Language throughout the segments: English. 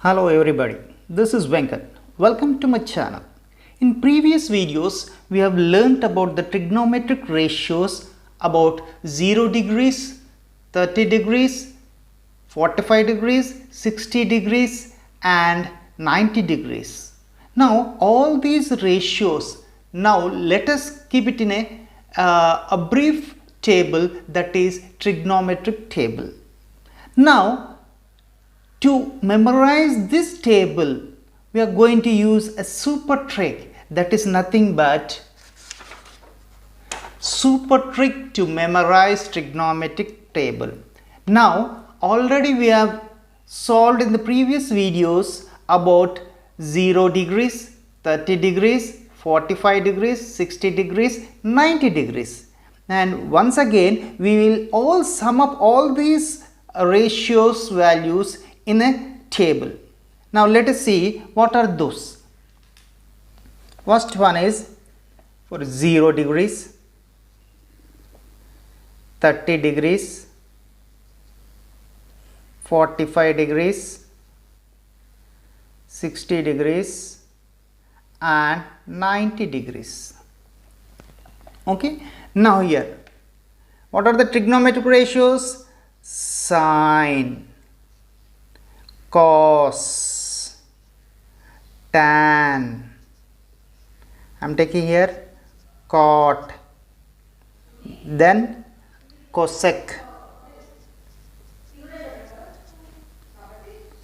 Hello everybody, this is Venkat. Welcome to my channel. In previous videos, we have learnt about the trigonometric ratios about 0 degrees, 30 degrees, 45 degrees, 60 degrees and 90 degrees. Now all these ratios, now let us keep it in a brief table, that is trigonometric table. Now to memorize this table, we are going to use a super trick, that is nothing but super trick to memorize trigonometric table. Now already we have solved in the previous videos about 0 degrees, 30 degrees, 45 degrees, 60 degrees, 90 degrees. And once again we will all sum up all these ratios values in a table. Now let us see what are those. First one is for 0 degrees, 30 degrees, 45 degrees, 60 degrees and 90 degrees. Okay. Now here, what are the trigonometric ratios? Sine, cos, tan, I am taking here cot, then cosec,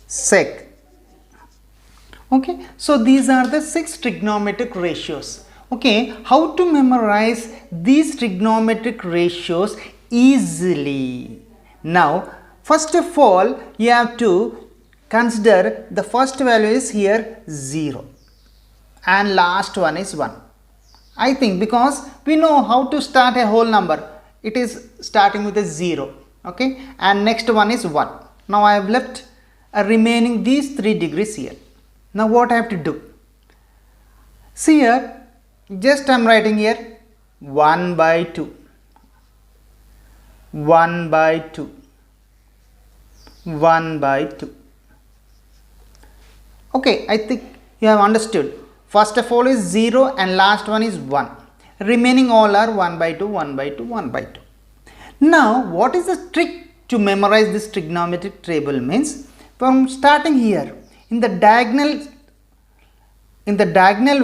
sec. Okay, so these are the 6 trigonometric ratios. Okay, how to memorize these trigonometric ratios easily? Now first of all you have to consider the first value is here 0 and last one is 1. I think because we know how to start a whole number, it is starting with a 0, okay, and next one is 1. Now I have left a remaining these 3 degrees here. Now what I have to do? See here, just I am writing here 1 by 2, 1 by 2, 1 by 2. Okay, I think you have understood. First of all is 0 and last one is 1. Remaining all are 1 by 2, 1 by 2, 1 by 2. Now what is the trick to memorize this trigonometric table means? From starting here in the diagonal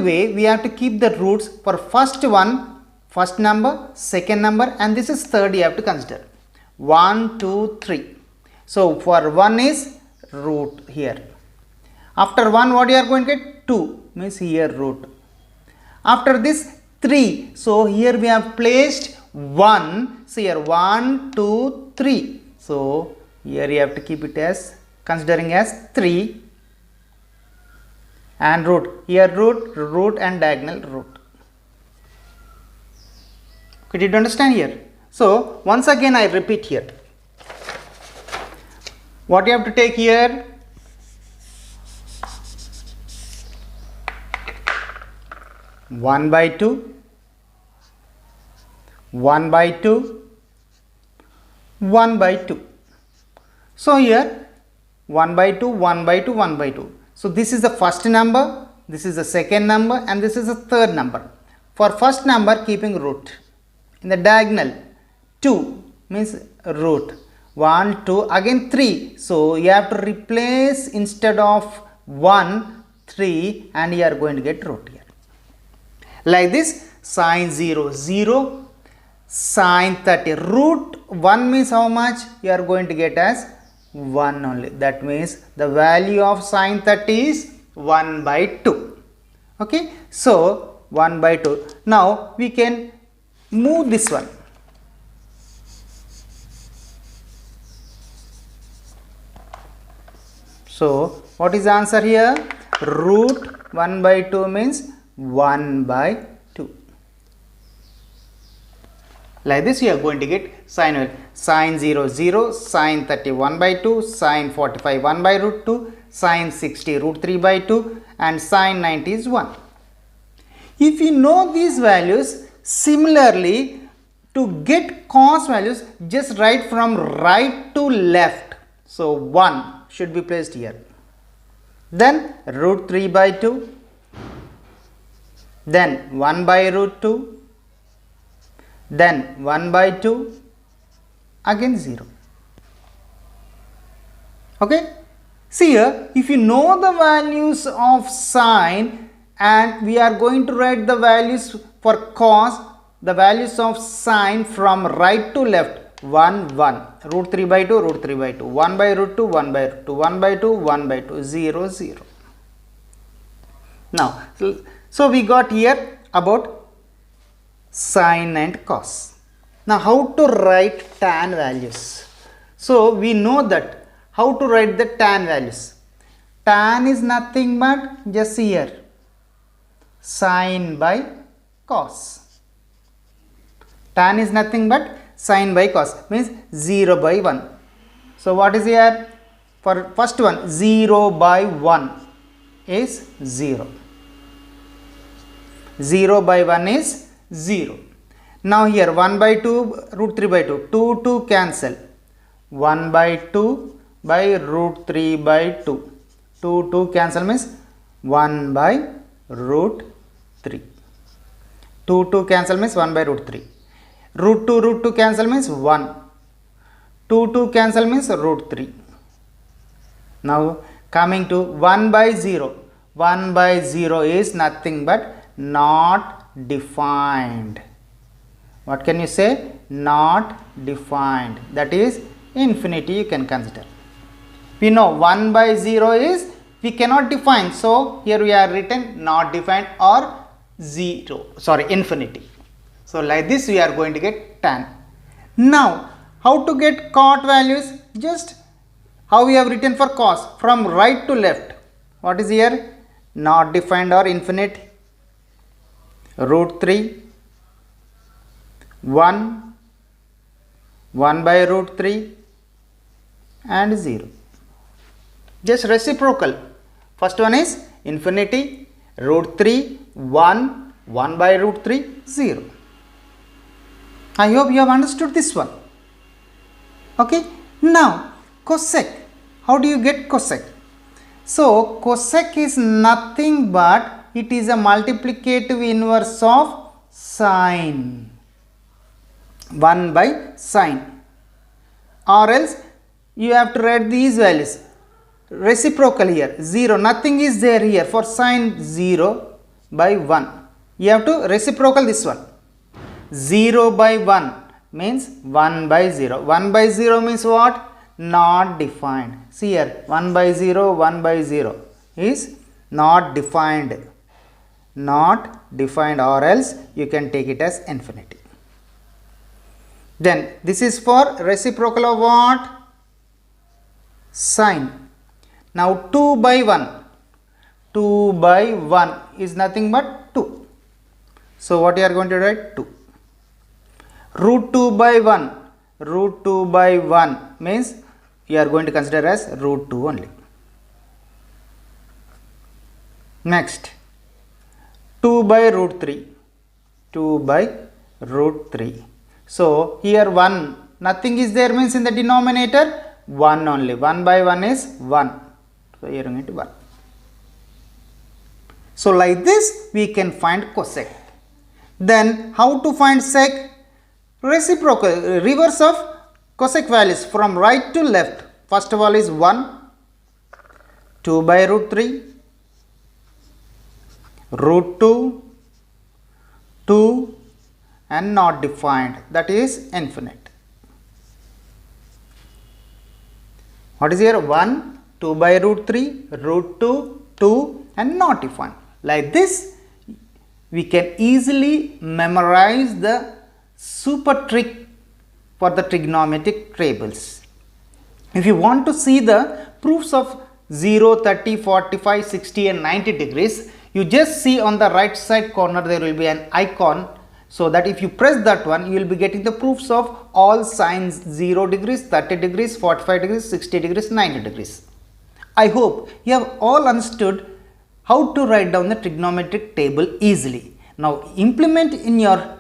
way we have to keep the roots for first one, first number, second number and this is third you have to consider. 1, 2, 3. So for 1 is root here. After 1 what you are going to get? 2 means here root. After this 3. So here we have placed 1. So here 1, 2, 3. So here you have to keep it as considering as 3 and root. Here root and diagonal root. Okay, did you understand here? So once again I repeat here. What you have to take here? 1 by 2, 1 by 2, 1 by 2. So here 1 by 2, 1 by 2, 1 by 2. So this is the first number, this is the second number and this is the third number. For first number keeping root. In the diagonal 2 means root. 1, 2, again 3. So you have to replace instead of 1, 3 and you are going to get root here. Like this, sine 0, 0, sine 30. Root 1 means how much? You are going to get as 1 only. That means the value of sine 30 is 1 by 2. Okay. So 1 by 2. Now we can move this one. So what is the answer here? Root 1 by 2 means 1 by 2. Like this you are going to get sine 0, 0, sine 30 1 by 2, sine 45 1 by root 2, sine 60 root 3 by 2 and sine 90 is 1. If you know these values, similarly to get cos values just write from right to left. So 1 should be placed here. then root 3 by 2, then 1 by root 2, then 1 by 2, again 0. Okay. See here, if you know the values of sine and we are going to write the values for cos, the values of sine from right to left, 1, 1, root 3 by 2, root 3 by 2, 1 by root 2, 1 by root 2, 1 by 2, 1 by 2, 0, 0. Now, so we got here about sine and cos. Now, how to write tan values? So, we know that how to write the tan values. Tan is nothing but just here sine by cos. Tan is nothing but sine by cos, means 0 by 1. So, what is here? For first one, 0 by 1 is 0. 0 by 1 is 0. Now, here 1 by 2, root 3 by 2, 2 cancel. 1 by 2 by root 3 by 2. 2 cancel means 1 by root 3. 2 cancel means 1 by root 3. Root 2 cancel means 1. 2 cancel means root 3. Now coming to 1 by 0. 1 by 0 is nothing but not defined. What can you say? Not defined. That is infinity you can consider. We know 1 by 0 is we cannot define. So, here we are written not defined or infinity. So, like this we are going to get tan. Now, how to get cot values? Just how we have written for cos from right to left. What is here? Not defined or infinite. Root 3, 1, 1 by root 3 and 0. Just reciprocal. First one is infinity, root 3, 1, 1 by root 3, 0. I hope you have understood this one. Okay. Now, cosec. How do you get cosec? So, cosec is nothing but it is a multiplicative inverse of sine. 1 by sine. Or else you have to write these values. Reciprocal here 0, nothing is there here. For sine 0 by 1, you have to reciprocal this one. 0 by 1 means 1 by 0. 1 by 0 means what? Not defined. See here 1 by 0, 1 by 0 is not defined. Not defined, or else you can take it as infinity. Then this is for reciprocal of what? Sine. Now 2 by 1. 2 by 1 is nothing but 2. So what you are going to write? 2. Root 2 by 1. Root 2 by 1 means you are going to consider as root 2 only. Next 2 by root 3. 2 by root 3. So here 1, nothing is there means in the denominator 1 only. 1 by 1 is 1. So here you get 1. So like this we can find cosec. Then how to find sec? Reciprocal, reverse of cosec values from right to left. First of all is 1, 2 by root 3, root 2, 2 and not defined, that is infinite. What is here? 1, 2 by root 3, root 2, 2 and not defined. Like this we can easily memorize the super trick for the trigonometric tables. If you want to see the proofs of 0, 30, 45, 60 and 90 degrees, you just see on the right side corner there will be an icon, so that if you press that one you will be getting the proofs of all sines 0 degrees, 30 degrees, 45 degrees, 60 degrees, 90 degrees. I hope you have all understood how to write down the trigonometric table easily. Now implement in your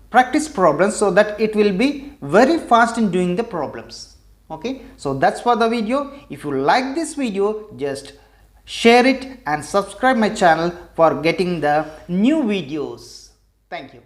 practice problems so that it will be very fast in doing the problems. Okay, so that's for the video. If you like this video, just share it and subscribe my channel for getting the new videos. Thank you.